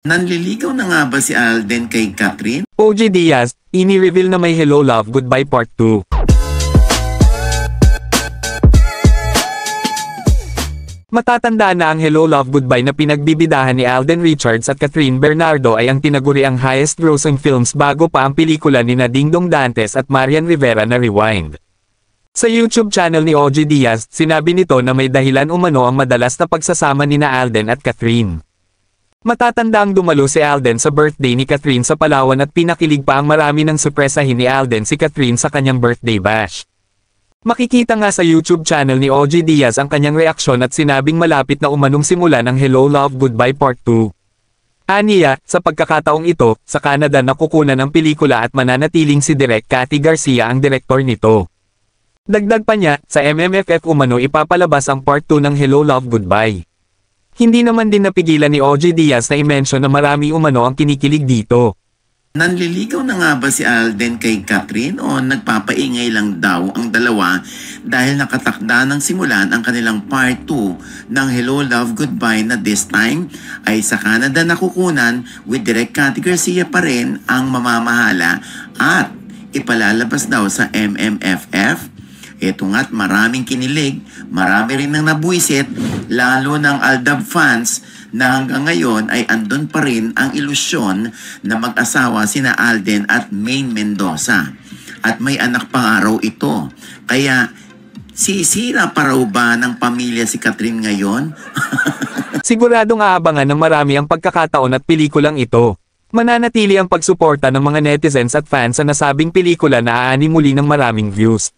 Nanliligaw na nga ba si Alden kay Catherine? OG Diaz, ini-reveal na may Hello Love Goodbye Part 2. Matatandaan na ang Hello Love Goodbye na pinagbibidahan ni Alden Richards at Catherine Bernardo ay ang tinaguriang highest-grossing films bago pa ang pelikula ni Dingdong Dantes at Marian Rivera na Rewind. Sa YouTube channel ni OG Diaz, sinabi nito na may dahilan umano ang madalas na pagsasama nina Alden at Catherine. Matatandaang dumalo si Alden sa birthday ni Catherine sa Palawan at pinakilig pa ang marami ng sorpresahin ni Alden si Catherine sa kanyang birthday bash. Makikita nga sa YouTube channel ni OG Diaz ang kanyang reaksyon at sinabing malapit na umanong simula ng Hello Love Goodbye Part 2. Aniya, sa pagkakataong ito, sa Canada nakukunan ng pelikula at mananatiling si Direk Cathy Garcia ang direktor nito. Dagdag pa niya, sa MMFF umano ipapalabas ang Part 2 ng Hello Love Goodbye. Hindi naman din napigilan ni OG Diaz na i-mention na marami umano ang kinikilig dito. Nanliligaw na nga ba si Alden kay Catherine o nagpapaingay lang daw ang dalawa dahil nakatakda ng simulan ang kanilang Part 2 ng Hello Love Goodbye na this time ay sa Canada nakukunan with Direk Cathy Garcia pa rin ang mamamahala at ipalalabas daw sa MMFF. Ito nga't maraming kinilig, marami rin nang nabuisit, lalo ng Aldab fans na hanggang ngayon ay andun pa rin ang ilusyon na mag-asawa sina Alden at Maine Mendoza. At may anak pa araw ito. Kaya sisira pa raw ba ng pamilya si Catherine ngayon? Siguradong aabangan ng marami ang pagkakataon at pelikulang ito. Mananatili ang pagsuporta ng mga netizens at fans sa nasabing pelikula na aani muli ng maraming views.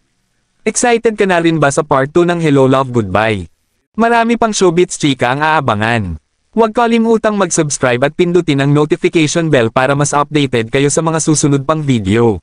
Excited ka na rin ba sa Part 2 ng Hello Love Goodbye? Marami pang showbiz chika ang aabangan. Huwag kalimutang mag-subscribe at pindutin ang notification bell para mas updated kayo sa mga susunod pang video.